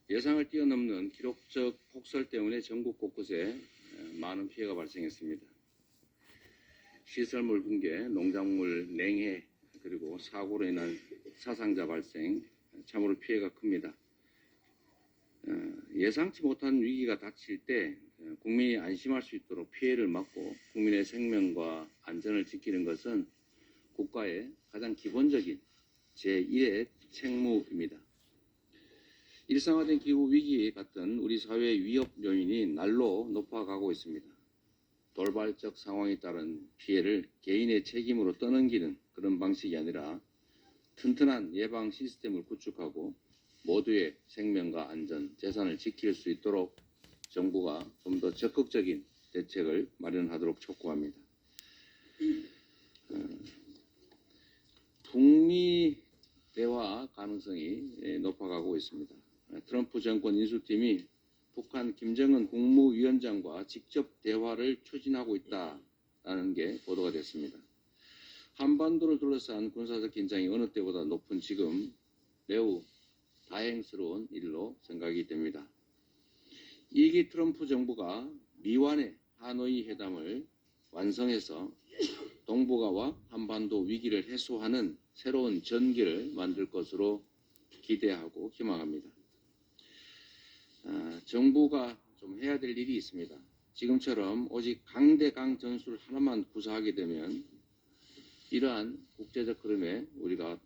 예상을 뛰어넘는 기록적 폭설 때문에 전국 곳곳에 많은 피해가 발생했습니다. 시설물 붕괴, 농작물 냉해, 그리고 사고로 인한 사상자 발생, 참으로 피해가 큽니다. 예상치 못한 위기가 닥칠 때 국민이 안심할 수 있도록 피해를 막고 국민의 생명과 안전을 지키는 것은 국가의 가장 기본적인 제1의 책무입니다. 일상화된 기후 위기 같은 우리 사회의 위협 요인이 날로 높아가고 있습니다. 돌발적 상황에 따른 피해를 개인의 책임으로 떠넘기는 그런 방식이 아니라 튼튼한 예방 시스템을 구축하고 모두의 생명과 안전, 재산을 지킬 수 있도록 정부가 좀 더 적극적인 대책을 마련하도록 촉구합니다. 북미 대화 가능성이 높아가고 있습니다. 트럼프 정권 인수팀이 북한 김정은 국무위원장과 직접 대화를 추진하고 있다는 게 보도가 됐습니다. 한반도를 둘러싼 군사적 긴장이 어느 때보다 높은 지금 매우 다행스러운 일로 생각이 됩니다. 2기 트럼프 정부가 미완의 하노이 회담을 완성해서 동북아와 한반도 위기를 해소하는 새로운 전기를 만들 것으로 기대하고 희망합니다. 정부가 좀 해야 될 일이 있습니다. 지금처럼 오직 강대강 전술 하나만 구사하게 되면 이러한 국제적 흐름에 우리가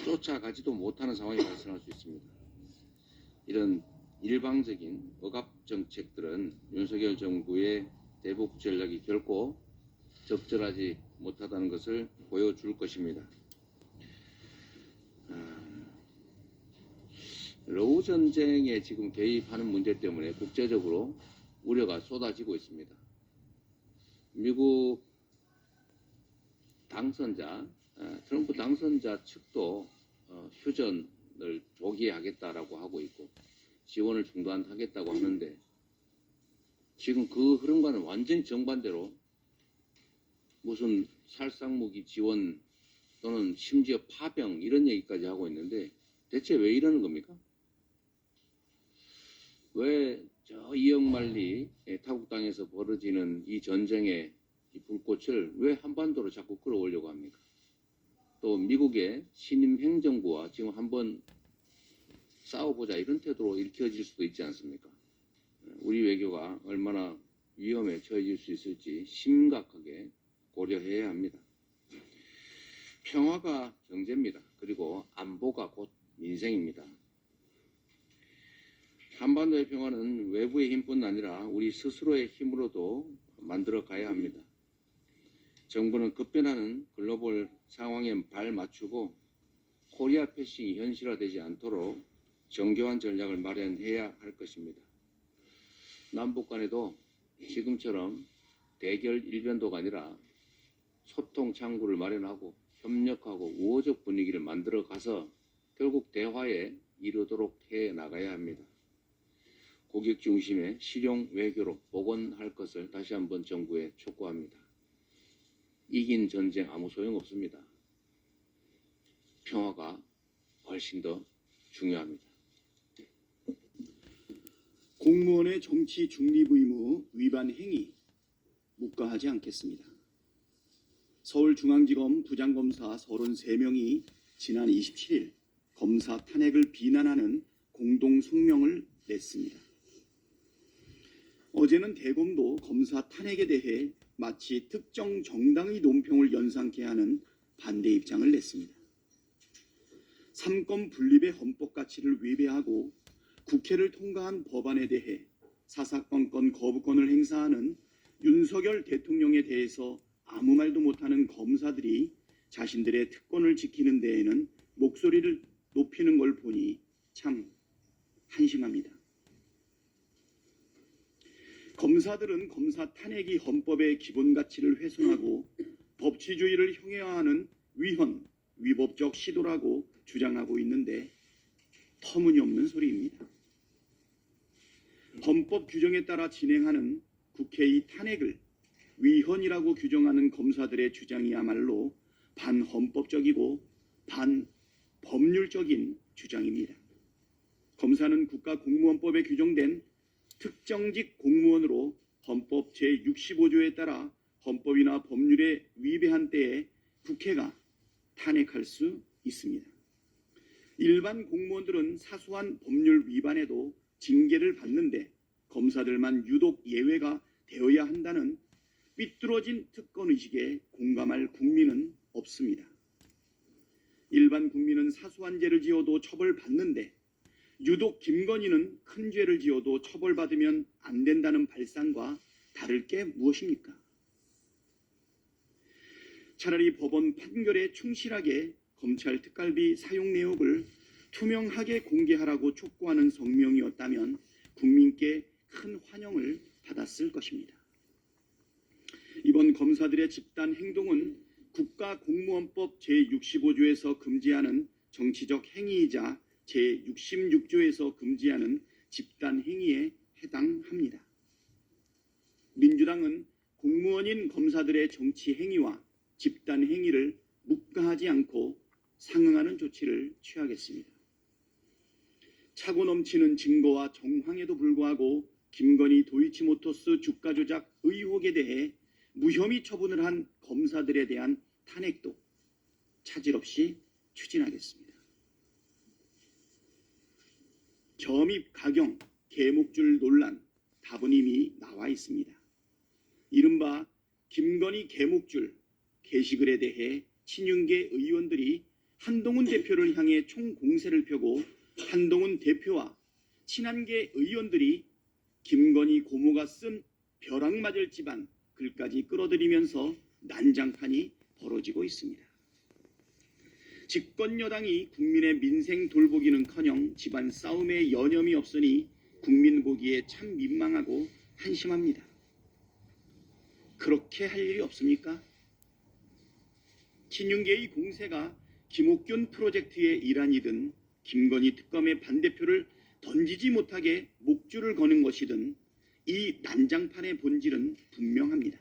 쫓아가지도 못하는 상황이 발생할 수 있습니다. 이런 일방적인 억압 정책들은 윤석열 정부의 대북 전략이 결코 적절하지 못하다는 것을 보여줄 것입니다. 러우 전쟁에 지금 개입하는 문제 때문에 국제적으로 우려가 쏟아지고 있습니다. 미국 당선자, 트럼프 당선자 측도 휴전을 조기하겠다라고 하고 있고 지원을 중단하겠다고 하는데 지금 그 흐름과는 완전히 정반대로 무슨 살상무기 지원 또는 심지어 파병 이런 얘기까지 하고 있는데 대체 왜 이러는 겁니까? 왜 저 이역만리 타국 땅에서 벌어지는 이 전쟁의 이 불꽃을 왜 한반도로 자꾸 끌어오려고 합니까? 또 미국의 신임 행정부와 지금 한번 싸워보자 이런 태도로 일으켜질 수도 있지 않습니까? 우리 외교가 얼마나 위험에 처해질 수 있을지 심각하게 고려해야 합니다. 평화가 경제입니다. 그리고 안보가 곧 민생입니다. 한반도의 평화는 외부의 힘뿐 아니라 우리 스스로의 힘으로도 만들어 가야 합니다. 정부는 급변하는 글로벌 상황에 발맞추고 코리아 패싱이 현실화되지 않도록 정교한 전략을 마련해야 할 것입니다. 남북 간에도 지금처럼 대결 일변도가 아니라 소통 창구를 마련하고 협력하고 우호적 분위기를 만들어 가서 결국 대화에 이르도록 해 나가야 합니다. 고객 중심의 실용 외교로 복원할 것을 다시 한번 정부에 촉구합니다. 이긴 전쟁 아무 소용없습니다. 평화가 훨씬 더 중요합니다. 공무원의 정치 중립 의무 위반 행위 묵과하지 않겠습니다. 서울중앙지검 부장검사 33명이 지난 27일 검사 탄핵을 비난하는 공동 성명을 냈습니다. 어제는 대검도 검사 탄핵에 대해 마치 특정 정당의 논평을 연상케 하는 반대 입장을 냈습니다. 삼권 분립의 헌법 가치를 위배하고 국회를 통과한 법안에 대해 사사건건 거부권을 행사하는 윤석열 대통령에 대해서 아무 말도 못하는 검사들이 자신들의 특권을 지키는 데에는 목소리를 높이는 걸 보니 참 한심합니다. 검사들은 검사 탄핵이 헌법의 기본 가치를 훼손하고 법치주의를 형해화하는 위헌, 위법적 시도라고 주장하고 있는데 터무니없는 소리입니다. 헌법 규정에 따라 진행하는 국회의 탄핵을 위헌이라고 규정하는 검사들의 주장이야말로 반헌법적이고 반법률적인 주장입니다. 검사는 국가공무원법에 규정된 특정직 공무원으로 헌법 제65조에 따라 헌법이나 법률에 위배한 때에 국회가 탄핵할 수 있습니다. 일반 공무원들은 사소한 법률 위반에도 징계를 받는데 검사들만 유독 예외가 되어야 한다는 삐뚤어진 특권의식에 공감할 국민은 없습니다. 일반 국민은 사소한 죄를 지어도 처벌받는데 유독 김건희는 큰 죄를 지어도 처벌받으면 안 된다는 발상과 다를 게 무엇입니까? 차라리 법원 판결에 충실하게 검찰 특갈비 사용 내역을 투명하게 공개하라고 촉구하는 성명이었다면 국민께 큰 환영을 받았을 것입니다. 이번 검사들의 집단 행동은 국가공무원법 제65조에서 금지하는 정치적 행위이자 제66조에서 금지하는 집단 행위에 해당합니다. 민주당은 공무원인 검사들의 정치 행위와 집단 행위를 묵과하지 않고 상응하는 조치를 취하겠습니다. 차고 넘치는 증거와 정황에도 불구하고 김건희 도이치모터스 주가 조작 의혹에 대해 무혐의 처분을 한 검사들에 대한 탄핵도 차질 없이 추진하겠습니다. 점입 가경, 개목줄 논란, 답은 이미 나와 있습니다. 이른바 김건희 개목줄 게시글에 대해 친윤계 의원들이 한동훈 대표를 향해 총공세를 펴고 한동훈 대표와 친한계 의원들이 김건희 고모가 쓴 벼락 맞을 집안 글까지 끌어들이면서 난장판이 벌어지고 있습니다. 집권 여당이 국민의 민생 돌보기는커녕 집안 싸움에 여념이 없으니 국민 보기에 참 민망하고 한심합니다. 그렇게 할 일이 없습니까? 친윤계의 공세가 김옥균 프로젝트의 일환이든 김건희 특검의 반대표를 던지지 못하게 목줄을 거는 것이든 이 난장판의 본질은 분명합니다.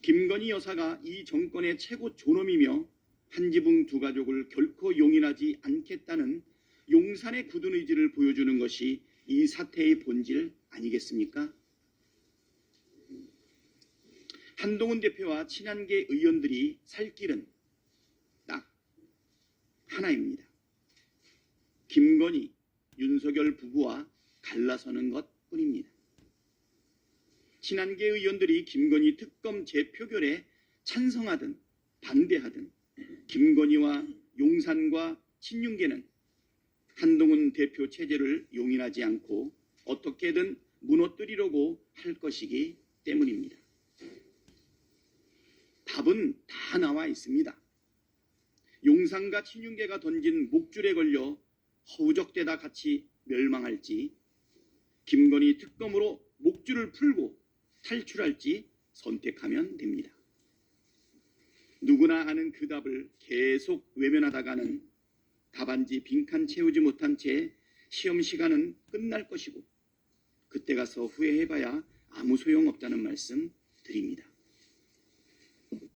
김건희 여사가 이 정권의 최고 존엄이며 한지붕 두 가족을 결코 용인하지 않겠다는 용산의 굳은 의지를 보여주는 것이 이 사태의 본질 아니겠습니까? 한동훈 대표와 친한계 의원들이 살 길은 딱 하나입니다. 김건희, 윤석열 부부와 갈라서는 것뿐입니다. 친한계 의원들이 김건희 특검 재표결에 찬성하든 반대하든 김건희와 용산과 친윤계는 한동훈 대표 체제를 용인하지 않고 어떻게든 무너뜨리려고 할 것이기 때문입니다. 답은 다 나와 있습니다. 용산과 친윤계가 던진 목줄에 걸려 허우적대다 같이 멸망할지 김건희 특검으로 목줄을 풀고 탈출할지 선택하면 됩니다. 누구나 아는 그 답을 계속 외면하다가는 답안지 빈칸 채우지 못한 채 시험 시간은 끝날 것이고 그때 가서 후회해봐야 아무 소용없다는 말씀 드립니다.